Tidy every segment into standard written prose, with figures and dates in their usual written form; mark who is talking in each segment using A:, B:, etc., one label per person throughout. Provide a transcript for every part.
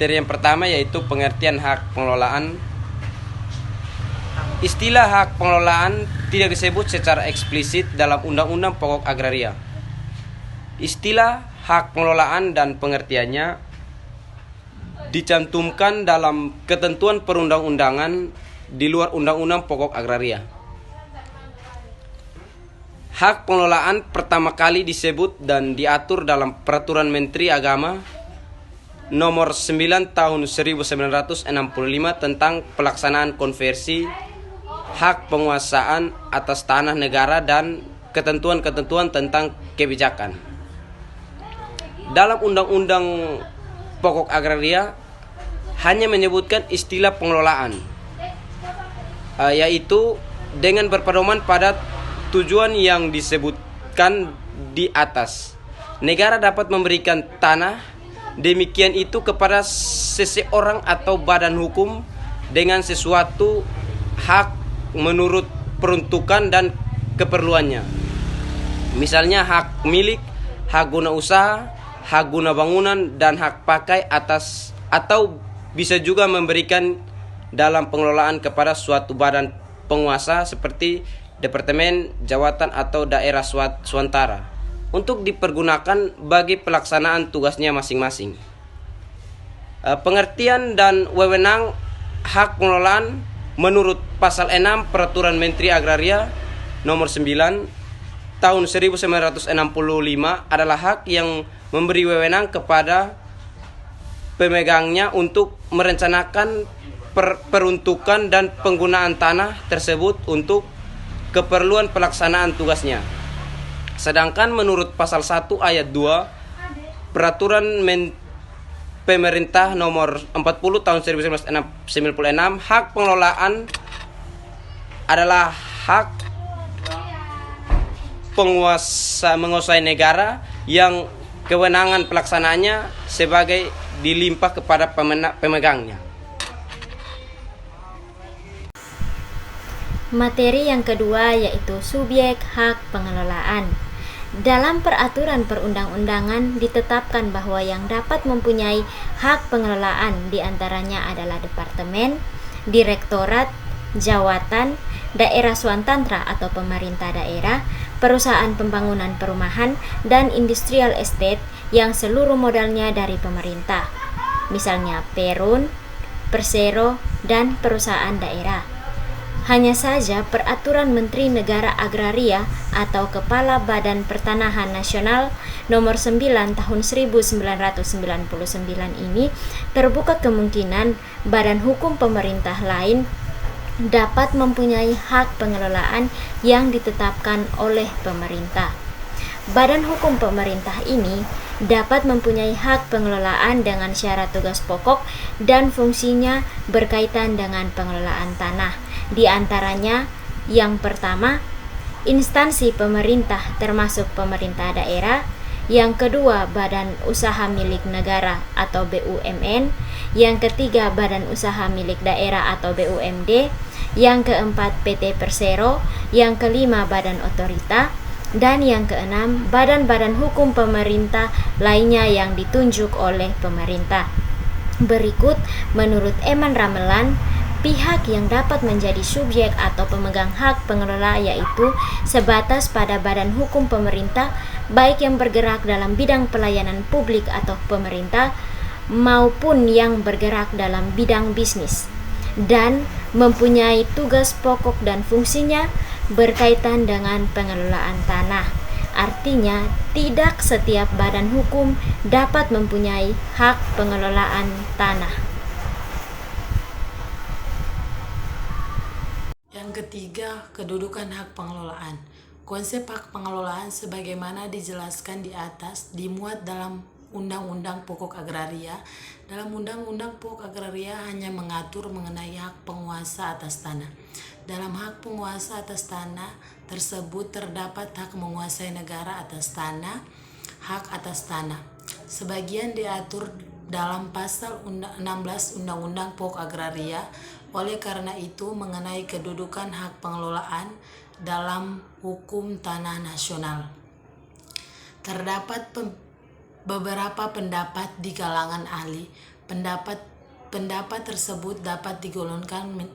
A: materi yang pertama yaitu pengertian hak pengelolaan. Istilah hak pengelolaan tidak disebut secara eksplisit dalam Undang-Undang Pokok Agraria. Istilah hak pengelolaan dan pengertiannya dicantumkan dalam ketentuan perundang-undangan di luar Undang-Undang Pokok Agraria. Hak pengelolaan pertama kali disebut dan diatur dalam Peraturan Menteri Agama Nomor 9 Tahun 1965 tentang pelaksanaan konversi hak penguasaan atas tanah negara dan ketentuan-ketentuan tentang kebijakan. Dalam Undang-Undang Pokok Agraria hanya menyebutkan istilah pengelolaan, yaitu dengan berpedoman pada tujuan yang disebutkan di atas. Negara dapat memberikan tanah demikian itu kepada seseorang atau badan hukum dengan sesuatu hak menurut peruntukan dan keperluannya. Misalnya hak milik, hak guna usaha, hak guna bangunan, dan hak pakai atas, atau bisa juga memberikan dalam pengelolaan kepada suatu badan penguasa seperti departemen, jawatan atau daerah swastara untuk dipergunakan bagi pelaksanaan tugasnya masing-masing. Pengertian dan wewenang hak pengelolaan menurut pasal 6 Peraturan Menteri Agraria Nomor 9 Tahun 1965 adalah hak yang memberi wewenang kepada pemegangnya untuk merencanakan peruntukan dan penggunaan tanah tersebut untuk keperluan pelaksanaan tugasnya. Sedangkan menurut pasal 1 ayat 2 Peraturan Pemerintah Nomor 40 Tahun 1996, hak pengelolaan adalah hak menguasai negara yang kewenangan pelaksanaannya sebagai dilimpah kepada pemegangnya.
B: Materi yang kedua yaitu subjek hak pengelolaan. Dalam peraturan perundang-undangan ditetapkan bahwa yang dapat mempunyai hak pengelolaan diantaranya adalah departemen, direktorat, jawatan, daerah swantantra atau pemerintah daerah, perusahaan pembangunan perumahan, dan industrial estate yang seluruh modalnya dari pemerintah, misalnya Perun, Persero, dan perusahaan daerah. Hanya saja Peraturan Menteri Negara Agraria atau Kepala Badan Pertanahan Nasional Nomor 9 Tahun 1999 ini terbuka kemungkinan badan hukum pemerintah lain dapat mempunyai hak pengelolaan yang ditetapkan oleh pemerintah. Badan hukum pemerintah ini dapat mempunyai hak pengelolaan dengan syarat tugas pokok dan fungsinya berkaitan dengan pengelolaan tanah. Di antaranya, yang pertama, instansi pemerintah termasuk pemerintah daerah, yang kedua, badan usaha milik negara atau BUMN, yang ketiga, badan usaha milik daerah atau BUMD, yang keempat, PT Persero, yang kelima, badan otorita, dan yang keenam, badan-badan hukum pemerintah lainnya yang ditunjuk oleh pemerintah. Berikut, menurut Eman Ramelan, pihak yang dapat menjadi subjek atau pemegang hak pengelola yaitu sebatas pada badan hukum pemerintah, baik yang bergerak dalam bidang pelayanan publik atau pemerintah, maupun yang bergerak dalam bidang bisnis, dan mempunyai tugas pokok dan fungsinya berkaitan dengan pengelolaan tanah. Artinya, tidak setiap badan hukum dapat mempunyai hak pengelolaan tanah.
C: Yang ketiga, kedudukan hak pengelolaan. Konsep hak pengelolaan sebagaimana dijelaskan di atas dimuat dalam Undang-Undang Pokok Agraria. Dalam Undang-Undang Pokok Agraria hanya mengatur mengenai hak penguasa atas tanah. Dalam hak penguasa atas tanah tersebut terdapat hak menguasai negara atas tanah, hak atas tanah. Sebagian diatur dalam pasal 16 Undang-Undang Pokok Agraria. Oleh karena itu, mengenai kedudukan hak pengelolaan dalam hukum tanah nasional, terdapat beberapa pendapat di kalangan ahli. Pendapat tersebut dapat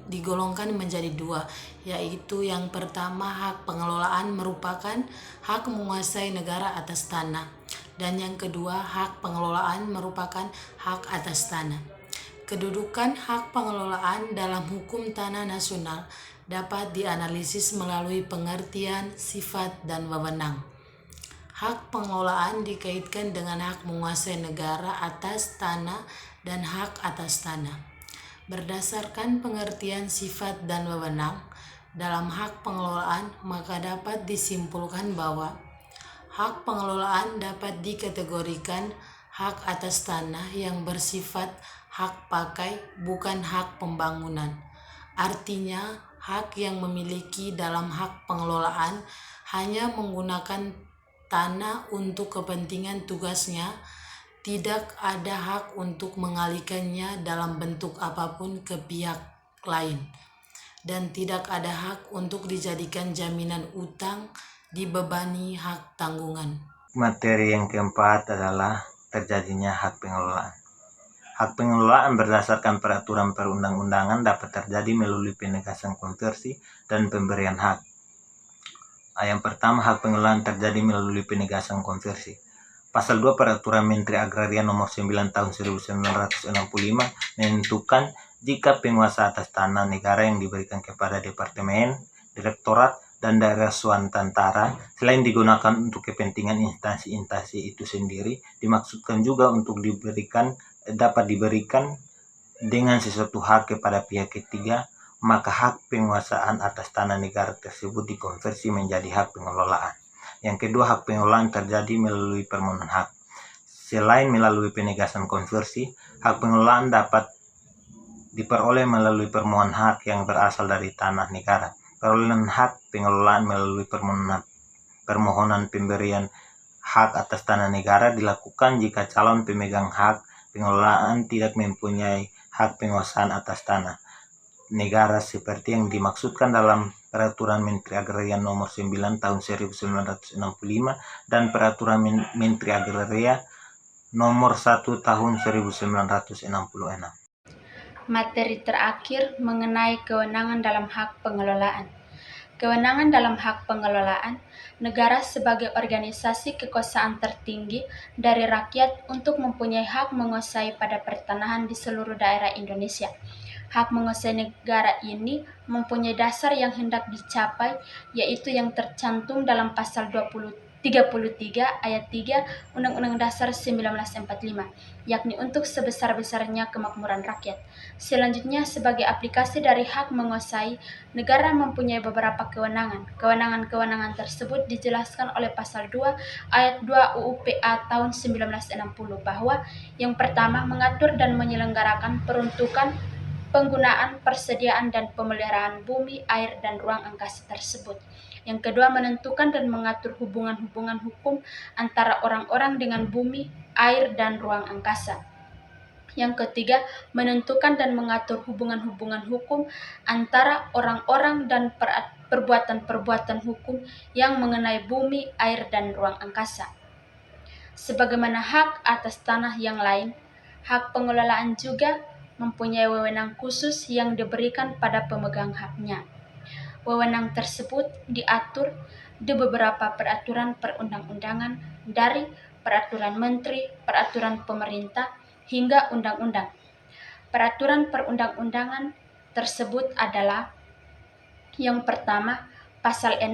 C: digolongkan menjadi dua, yaitu yang pertama, hak pengelolaan merupakan hak menguasai negara atas tanah, dan yang kedua, hak pengelolaan merupakan hak atas tanah. Kedudukan hak pengelolaan dalam hukum tanah nasional dapat dianalisis melalui pengertian, sifat, dan wewenang. Hak pengelolaan dikaitkan dengan hak menguasai negara atas tanah dan hak atas tanah. Berdasarkan pengertian sifat dan wewenang dalam hak pengelolaan, maka dapat disimpulkan bahwa hak pengelolaan dapat dikategorikan hak atas tanah yang bersifat hak pakai, bukan hak pembangunan. Artinya, hak yang memiliki dalam hak pengelolaan hanya menggunakan tanah untuk kepentingan tugasnya, tidak ada hak untuk mengalihkannya dalam bentuk apapun ke pihak lain, dan tidak ada hak untuk dijadikan jaminan utang dibebani hak tanggungan.
D: Materi yang keempat adalah terjadinya hak pengelolaan. Hak pengelolaan berdasarkan peraturan perundang-undangan dapat terjadi melalui penegasan konversi dan pemberian hak. Yang pertama, hak pengelolaan terjadi melalui penegasan konversi. Pasal 2 Peraturan Menteri Agraria Nomor 9 Tahun 1965 menentukan jika penguasa atas tanah negara yang diberikan kepada Departemen, Direktorat, dan daerah swantantara selain digunakan untuk kepentingan instansi-instansi itu sendiri, dimaksudkan juga untuk dapat diberikan dengan sesuatu hak kepada pihak ketiga, maka hak penguasaan atas tanah negara tersebut dikonversi menjadi hak pengelolaan. Yang kedua, hak pengelolaan terjadi melalui permohonan hak. Selain melalui penegasan konversi, hak pengelolaan dapat diperoleh melalui permohonan hak yang berasal dari tanah negara. Perolehan hak pengelolaan melalui permohonan pemberian hak atas tanah negara dilakukan jika calon pemegang hak pengelolaan tidak mempunyai hak penguasaan atas tanah negara seperti yang dimaksudkan dalam Peraturan Menteri Agraria Nomor 9 Tahun 1965 dan Peraturan Menteri Agraria Nomor 1 Tahun 1966.
B: Materi terakhir mengenai kewenangan dalam hak pengelolaan. Kewenangan dalam hak pengelolaan, negara sebagai organisasi kekuasaan tertinggi dari rakyat untuk mempunyai hak menguasai pada pertanahan di seluruh daerah Indonesia. Hak menguasai negara ini mempunyai dasar yang hendak dicapai, yaitu yang tercantum dalam pasal 33 ayat 3 Undang-Undang Dasar 1945, yakni untuk sebesar-besarnya kemakmuran rakyat. Selanjutnya, sebagai aplikasi dari hak menguasai, negara mempunyai beberapa kewenangan. Kewenangan-kewenangan tersebut dijelaskan oleh pasal 2 ayat 2 UU PA tahun 1960 bahwa yang pertama, mengatur dan menyelenggarakan peruntukan, penggunaan, persediaan, dan pemeliharaan bumi, air, dan ruang angkasa tersebut. Yang kedua, menentukan dan mengatur hubungan-hubungan hukum antara orang-orang dengan bumi, air, dan ruang angkasa. Yang ketiga, menentukan dan mengatur hubungan-hubungan hukum antara orang-orang dan perbuatan-perbuatan hukum yang mengenai bumi, air, dan ruang angkasa. Sebagaimana hak atas tanah yang lain, hak pengelolaan juga mempunyai wewenang khusus yang diberikan pada pemegang haknya. Wewenang tersebut diatur di beberapa peraturan perundang-undangan, dari peraturan menteri, peraturan pemerintah, hingga undang-undang. Peraturan perundang-undangan tersebut adalah: yang pertama, pasal 6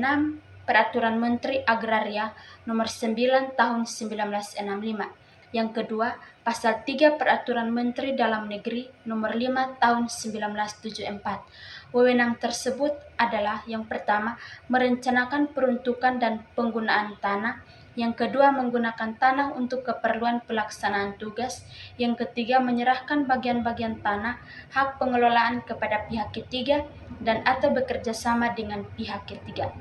B: Peraturan Menteri Agraria Nomor 9 Tahun 1965. Yang kedua, pasal 3 Peraturan Menteri Dalam Negeri Nomor 5 Tahun 1974. Wewenang tersebut adalah: yang pertama, merencanakan peruntukan dan penggunaan tanah; yang kedua, menggunakan tanah untuk keperluan pelaksanaan tugas; yang ketiga, menyerahkan bagian-bagian tanah hak pengelolaan kepada pihak ketiga dan atau bekerja sama dengan pihak ketiga.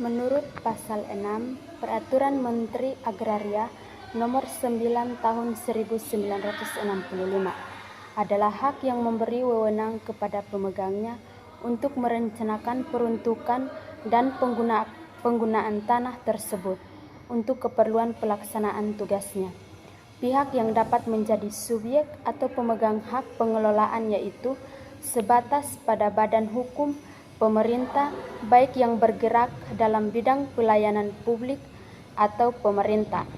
B: Menurut pasal 6 Peraturan Menteri Agraria Nomor 9 Tahun 1965 adalah hak yang memberi wewenang kepada pemegangnya untuk merencanakan peruntukan dan penggunaan tanah tersebut untuk keperluan pelaksanaan tugasnya.
E: Pihak yang dapat menjadi subjek atau pemegang hak pengelolaan yaitu sebatas pada badan hukum pemerintah baik yang bergerak dalam bidang pelayanan publik atau pemerintah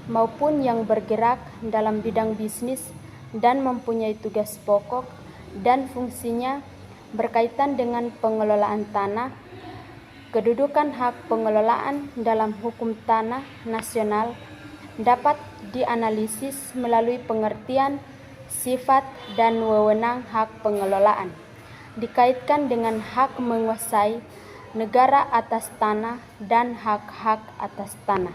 E: maupun yang bergerak dalam bidang bisnis dan mempunyai tugas pokok dan fungsinya berkaitan dengan pengelolaan tanah. Kedudukan hak pengelolaan dalam hukum tanah nasional dapat dianalisis melalui pengertian, sifat, dan wewenang hak pengelolaan, dikaitkan dengan hak menguasai negara atas tanah dan hak-hak atas tanah.